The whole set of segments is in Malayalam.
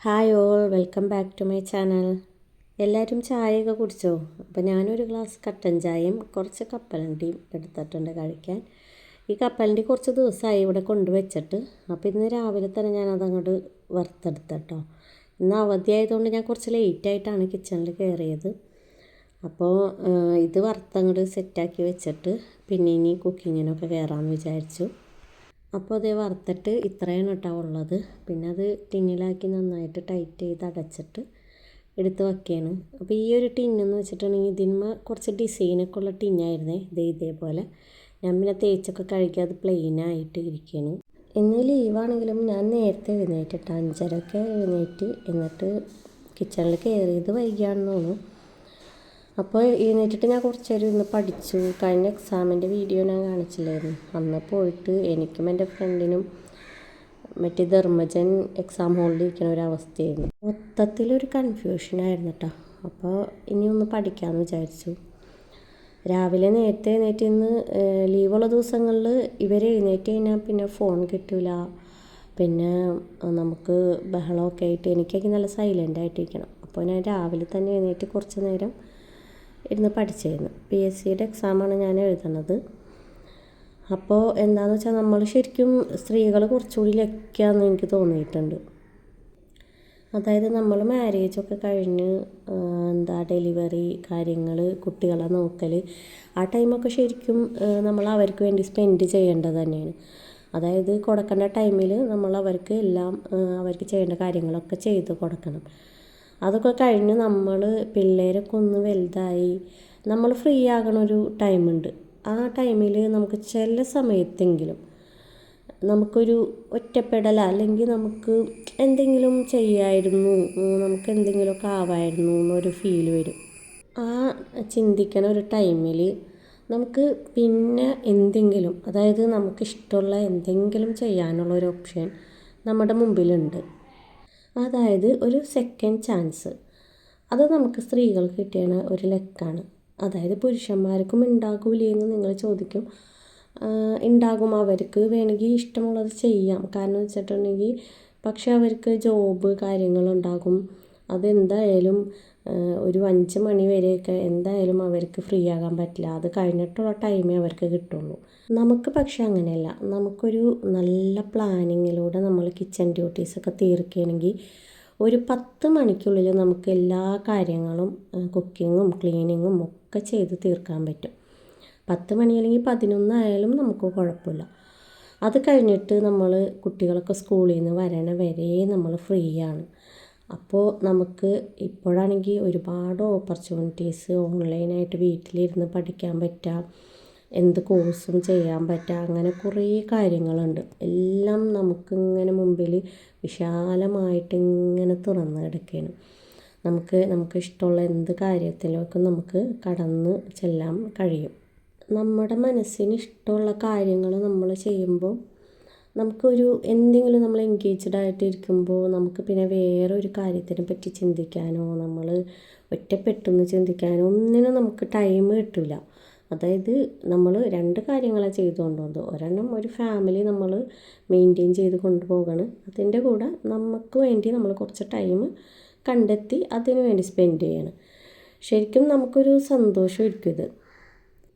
Hi all, welcome back to my channel. എല്ലാവരും ചായയൊക്കെ കുടിച്ചോ? അപ്പോൾ ഞാനൊരു ഗ്ലാസ് കട്ടൻ ചായയും കുറച്ച് കപ്പലണ്ടിയും എടുത്തിട്ടുണ്ട് കഴിക്കാൻ. ഈ കപ്പലണ്ടി കുറച്ച് ദിവസമായി ഇവിടെ കൊണ്ടുവച്ചിട്ട്, അപ്പോൾ ഇന്ന് രാവിലെ തന്നെ ഞാനതങ്ങോട്ട് വറുത്തെടുത്തട്ടോ. ഇന്ന് അവധിയായതുകൊണ്ട് ഞാൻ കുറച്ച് ലേറ്റായിട്ടാണ് കിച്ചണിൽ കയറിയത്. അപ്പോൾ ഇത് വറുത്തങ്ങോട്ട് സെറ്റാക്കി വെച്ചിട്ട് പിന്നെ ഇനി കുക്കിങ്ങിനൊക്കെ കയറാമെന്ന് വിചാരിച്ചു. അപ്പോൾ അത് വറുത്തിട്ട് ഇത്രയാണ് കേട്ടോ ഉള്ളത്. പിന്നെ അത് ടിന്നിലാക്കി നന്നായിട്ട് ടൈറ്റ് ചെയ്ത് അടച്ചിട്ട് എടുത്ത് വയ്ക്കുകയാണ്. അപ്പോൾ ഈ ഒരു ടിന്നെന്ന് വെച്ചിട്ടുണ്ടെങ്കിൽ ഇതിന്മേ കുറച്ച് ഡിസൈനൊക്കെ ഉള്ള ടിന്നായിരുന്നേ. ഇതേപോലെ ഞാൻ പിന്നെ തേച്ചൊക്കെ കഴുകി അത് പ്ലെയിനായിട്ട് ഇരിക്കുകയാണ്. ഇന്ന് ലീവാണെങ്കിലും ഞാൻ നേരത്തെ എഴുന്നേറ്റിട്ട് 5:30 എഴുന്നേറ്റ് എന്നിട്ട് കിച്ചണിൽ കയറിയത് വൈകിയാണെന്ന് തോന്നുന്നു. അപ്പോൾ എഴുന്നേറ്റിട്ട് ഞാൻ കുറച്ച് നേരം ഇന്ന് പഠിച്ചു. കഴിഞ്ഞ എക്സാമിൻ്റെ വീഡിയോ ഞാൻ കാണിച്ചില്ലായിരുന്നു. അന്ന് പോയിട്ട് എനിക്കും എൻ്റെ ഫ്രണ്ടിനും മറ്റേ ധർമ്മജൻ എക്സാം ഹോളിൽ ഇരിക്കുന്ന ഒരവസ്ഥയായിരുന്നു. മൊത്തത്തിലൊരു കൺഫ്യൂഷനായിരുന്നു കേട്ടോ. അപ്പോൾ ഇനി ഒന്ന് പഠിക്കാമെന്ന് വിചാരിച്ചു. രാവിലെ നേരത്തെ എഴുന്നേറ്റ് ഇന്ന് ലീവുള്ള ദിവസങ്ങളിൽ ഇവർ എഴുന്നേറ്റ് കഴിഞ്ഞാൽ പിന്നെ ഫോൺ കിട്ടില്ല. പിന്നെ നമുക്ക് ബഹളമൊക്കെ ആയിട്ട് എനിക്കൊക്കെ നല്ല സൈലൻ്റായിട്ടിരിക്കണം. അപ്പോൾ ഞാൻ രാവിലെ തന്നെ എഴുന്നേറ്റ് കുറച്ച് നേരം ഇരുന്ന് പഠിച്ചിരുന്നു. PSCയുടെ എക്സാമാണ് ഞാൻ എഴുതുന്നത്. അപ്പോൾ എന്താണെന്ന് വെച്ചാൽ നമ്മൾ ശരിക്കും സ്ത്രീകൾ കുറച്ചുകൂടി ലക്കിയാണെന്ന് എനിക്ക് തോന്നിയിട്ടുണ്ട്. അതായത് നമ്മൾ മാരേജൊക്കെ കഴിഞ്ഞ് ഡെലിവറി കാര്യങ്ങൾ, കുട്ടികളെ നോക്കൽ, ആ ടൈമൊക്കെ ശരിക്കും നമ്മൾ അവർക്ക് വേണ്ടി സ്പെൻഡ് ചെയ്യേണ്ടത് തന്നെയാണ്. അതായത് കൊടുക്കേണ്ട ടൈമിൽ നമ്മൾ അവർക്ക് എല്ലാം അവർക്ക് ചെയ്യേണ്ട കാര്യങ്ങളൊക്കെ ചെയ്ത് കൊടുക്കണം. അതൊക്കെ കഴിഞ്ഞ് നമ്മൾ പിള്ളേരൊക്കെ ഒന്ന് വലുതായി നമ്മൾ ഫ്രീ ആകണൊരു ടൈമുണ്ട്. ആ ടൈമിൽ നമുക്ക് ചില സമയത്തെങ്കിലും നമുക്കൊരു ഒറ്റപ്പെടല, അല്ലെങ്കിൽ നമുക്ക് എന്തെങ്കിലും ചെയ്യായിരുന്നു, നമുക്ക് എന്തെങ്കിലുമൊക്കെ ആവായിരുന്നു എന്നൊരു ഫീൽ വരും. ആ ചിന്തിക്കണ ഒരു ടൈമിൽ നമുക്ക് പിന്നെ എന്തെങ്കിലും, അതായത് നമുക്കിഷ്ടമുള്ള എന്തെങ്കിലും ചെയ്യാനുള്ള ഒരു ഓപ്ഷൻ നമ്മുടെ മുമ്പിലുണ്ട്. അതായത് ഒരു സെക്കൻഡ് ചാൻസ്. അത് നമുക്ക് സ്ത്രീകൾക്ക് കിട്ടിയ ഒരു ലക്കാണ്. അതായത് പുരുഷന്മാർക്കും ഉണ്ടാകൂലേ എന്ന് നിങ്ങൾ ചോദിക്കും. ഉണ്ടാകും, അവർക്ക് വേണമെങ്കിൽ ഇഷ്ടമുള്ളത് ചെയ്യാം. കാരണം വെച്ചിട്ടുണ്ടെങ്കിൽ പക്ഷെ അവർക്ക് ജോബ് കാര്യങ്ങളുണ്ടാകും. അതെന്തായാലും ഒരു 5 മണി വരെയൊക്കെ എന്തായാലും അവർക്ക് ഫ്രീ ആകാൻ പറ്റില്ല. അത് കഴിഞ്ഞിട്ടുള്ള ടൈമേ അവർക്ക് കിട്ടുള്ളൂ. നമുക്ക് പക്ഷെ അങ്ങനെയല്ല. നമുക്കൊരു നല്ല പ്ലാനിങ്ങിലൂടെ നമ്മൾ കിച്ചൺ ഡ്യൂട്ടീസൊക്കെ തീർക്കുകയാണെങ്കിൽ ഒരു 10 മണിക്കുള്ളിൽ നമുക്ക് എല്ലാ കാര്യങ്ങളും കുക്കിങ്ങും ക്ലീനിങ്ങും ഒക്കെ ചെയ്ത് തീർക്കാൻ പറ്റും. 10 മണി അല്ലെങ്കിൽ 11 ആയാലും നമുക്ക് കുഴപ്പമില്ല. അത് കഴിഞ്ഞിട്ട് നമ്മൾ കുട്ടികളൊക്കെ സ്കൂളിൽ നിന്ന് വരണ വരെ നമ്മൾ ഫ്രീ ആണ്. അപ്പോൾ നമുക്ക് ഇപ്പോഴാണെങ്കിൽ ഒരുപാട് ഓപ്പർച്യൂണിറ്റീസ് ഓൺലൈനായിട്ട് വീട്ടിലിരുന്ന് പഠിക്കാൻ പറ്റാം, എന്ത് കോഴ്സും ചെയ്യാൻ പറ്റുക, അങ്ങനെ കുറേ കാര്യങ്ങളുണ്ട്. എല്ലാം നമുക്കിങ്ങനെ മുമ്പിൽ വിശാലമായിട്ട് ഇങ്ങനെ തുറന്ന് കിടക്കുകയാണ്. നമുക്ക് ഇഷ്ടമുള്ള എന്ത് കാര്യത്തിലേക്കും നമുക്ക് കടന്ന് ചെല്ലാൻ കഴിയും. നമ്മുടെ മനസ്സിന് ഇഷ്ടമുള്ള കാര്യങ്ങൾ നമ്മൾ ചെയ്യുമ്പോൾ നമുക്കൊരു എന്തെങ്കിലും നമ്മൾ എൻഗേജ്ഡ് ആയിട്ടിരിക്കുമ്പോൾ നമുക്ക് പിന്നെ വേറെ ഒരു കാര്യത്തിനെ പറ്റി ചിന്തിക്കാനോ നമ്മൾ ഒറ്റപ്പെട്ടെന്ന് ചിന്തിക്കാനോ ഒന്നിനും നമുക്ക് ടൈം കിട്ടില്ല. അതായത് നമ്മൾ 2 കാര്യങ്ങളാണ് ചെയ്തുകൊണ്ടുപോകുന്നത്. ഒരെണ്ണം ഒരു ഫാമിലി നമ്മൾ മെയിൻറ്റെയിൻ ചെയ്ത് കൊണ്ടുപോകണം. അതിൻ്റെ കൂടെ നമുക്ക് വേണ്ടി നമ്മൾ കുറച്ച് ടൈം കണ്ടെത്തി അതിന് വേണ്ടി സ്പെൻഡ് ചെയ്യണം. ശരിക്കും നമുക്കൊരു സന്തോഷമായിരിക്കും ഇത്.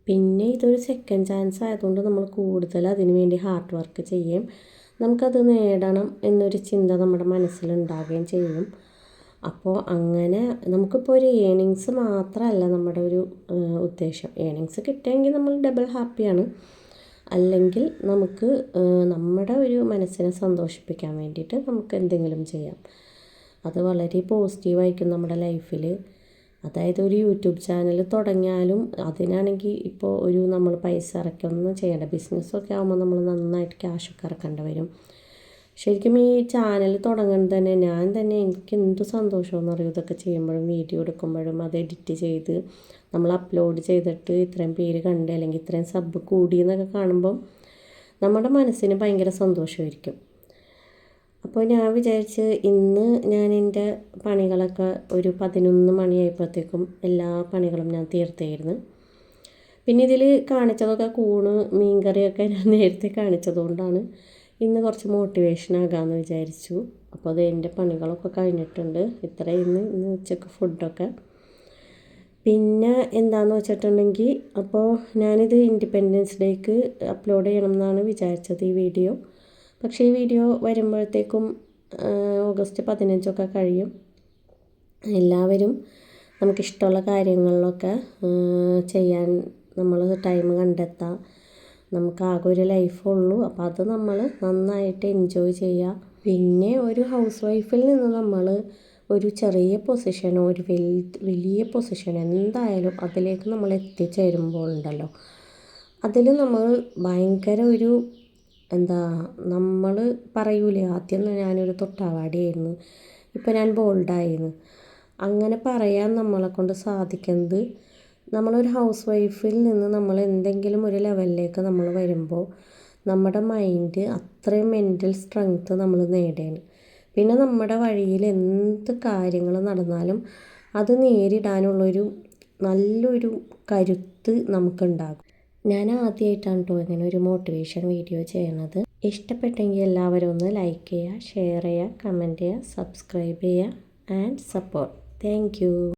പിന്നെ ഇതൊരു സെക്കൻഡ് ചാൻസ് ആയതുകൊണ്ട് നമ്മൾ കൂടുതൽ അതിന് വേണ്ടി ഹാർഡ് വർക്ക് ചെയ്യും. നമുക്കത് നേടണം എന്നൊരു ചിന്ത നമ്മുടെ മനസ്സിലുണ്ടാകുകയും ചെയ്യും. അപ്പോൾ അങ്ങനെ നമുക്കിപ്പോൾ ഒരു ഏണിങ്സ് മാത്രമല്ല നമ്മുടെ ഒരു ഉദ്ദേശം. ഏണിങ്സ് കിട്ടുമെങ്കിൽ നമ്മൾ ഡബിൾ ഹാപ്പിയാണ്. അല്ലെങ്കിൽ നമുക്ക് നമ്മുടെ ഒരു മനസ്സിനെ സന്തോഷിപ്പിക്കാൻ വേണ്ടിയിട്ട് നമുക്ക് എന്തെങ്കിലും ചെയ്യാം. അത് വളരെ പോസിറ്റീവായിരിക്കും നമ്മുടെ ലൈഫിൽ. അതായത് ഒരു യൂട്യൂബ് ചാനൽ തുടങ്ങിയാലും അതിനാണെങ്കിൽ ഇപ്പോൾ നമ്മൾ പൈസ ഇറക്കൊന്നും ചെയ്യേണ്ട. ബിസിനസ്സൊക്കെ ആകുമ്പോൾ നമ്മൾ നന്നായിട്ട് ക്യാഷൊക്കെ ഇറക്കേണ്ടി വരും. ശരിക്കും ഈ ചാനൽ തുടങ്ങുന്നത് തന്നെ ഞാൻ തന്നെ എനിക്ക് എന്ത് സന്തോഷമെന്ന് അറിയും. ഇതൊക്കെ ചെയ്യുമ്പോഴും വീഡിയോ എടുക്കുമ്പോഴും അത് എഡിറ്റ് ചെയ്ത് നമ്മൾ അപ്ലോഡ് ചെയ്തിട്ട് ഇത്രയും പേര് കണ്ട് അല്ലെങ്കിൽ ഇത്രയും സബ് കൂടി എന്നൊക്കെ കാണുമ്പം നമ്മുടെ മനസ്സിന് ഭയങ്കര സന്തോഷമായിരിക്കും. അപ്പോൾ ഞാൻ വിചാരിച്ച് ഇന്ന് ഞാൻ എൻ്റെ പണികളൊക്കെ ഒരു 11 മണിയായപ്പോഴത്തേക്കും എല്ലാ പണികളും ഞാൻ തീർത്തായിരുന്നു. പിന്നെ ഇതിൽ കാണിച്ചതൊക്കെ മീൻകറിയൊക്കെ ഞാൻ നേരത്തെ കാണിച്ചതുകൊണ്ടാണ് ഇന്ന് കുറച്ച് മോട്ടിവേഷൻ ആകാമെന്ന് വിചാരിച്ചു. അപ്പോൾ അത് എൻ്റെ പണികളൊക്കെ കഴിഞ്ഞിട്ടുണ്ട്. ഇന്ന് ഉച്ചക്ക് ഫുഡൊക്കെ. പിന്നെ എന്താണെന്ന് വെച്ചിട്ടുണ്ടെങ്കിൽ, അപ്പോൾ ഞാനിത് ഇൻഡിപെൻഡൻസ് ഡേക്ക് അപ്ലോഡ് ചെയ്യണം എന്നാണ് വിചാരിച്ചത് ഈ വീഡിയോ. പക്ഷേ ഈ വീഡിയോ വരുമ്പോഴത്തേക്കും ഓഗസ്റ്റ് 15 കഴിയും. എല്ലാവരും നമുക്കിഷ്ടമുള്ള കാര്യങ്ങളിലൊക്കെ ചെയ്യാൻ നമ്മൾ ടൈം കണ്ടെത്താം. നമുക്ക് ആകെ ഒരു ലൈഫുള്ളൂ. അപ്പോൾ അത് നമ്മൾ നന്നായിട്ട് എൻജോയ് ചെയ്യുക. പിന്നെ ഒരു ഹൗസ് വൈഫിൽ നിന്ന് നമ്മൾ ഒരു ചെറിയ പൊസിഷനോ ഒരു വലിയ പൊസിഷനോ എന്തായാലും അതിലേക്ക് നമ്മൾ എത്തിച്ചേരുമ്പോൾ ഉണ്ടല്ലോ, അതിൽ നമ്മൾ ഭയങ്കര ഒരു നമ്മൾ പറയൂലേ, ആദ്യം ഞാനൊരു തൊട്ടാവാടിയായിരുന്നു, ഇപ്പം ഞാൻ ബോൾഡായിരുന്നു. അങ്ങനെ പറയാൻ നമ്മളെക്കൊണ്ട് സാധിക്കുന്നത് നമ്മളൊരു ഹൗസ് വൈഫിൽ നിന്ന് നമ്മൾ എന്തെങ്കിലും ഒരു ലെവലിലേക്ക് നമ്മൾ വരുമ്പോൾ നമ്മുടെ മൈൻഡ് അത്രയും മെൻ്റൽ സ്ട്രെങ്ത്ത് നമ്മൾ നേടുകയാണ്. പിന്നെ നമ്മുടെ വഴിയിൽ എന്ത് കാര്യങ്ങൾ നടന്നാലും അത് നേരിടാനുള്ളൊരു നല്ലൊരു കരുത്ത് നമുക്കുണ്ടാകും. ഞാൻ ആദ്യമായിട്ടാണ് കേട്ടോ ഇങ്ങനെ ഒരു മോട്ടിവേഷൻ വീഡിയോ ചെയ്യണത്. ഇഷ്ടപ്പെട്ടെങ്കിൽ എല്ലാവരും ഒന്ന് ലൈക്ക് ചെയ്യുക, ഷെയർ ചെയ്യുക, കമൻറ്റ് ചെയ്യുക, സബ്സ്ക്രൈബ് ചെയ്യുക ആൻഡ് സപ്പോർട്ട്. Thank you.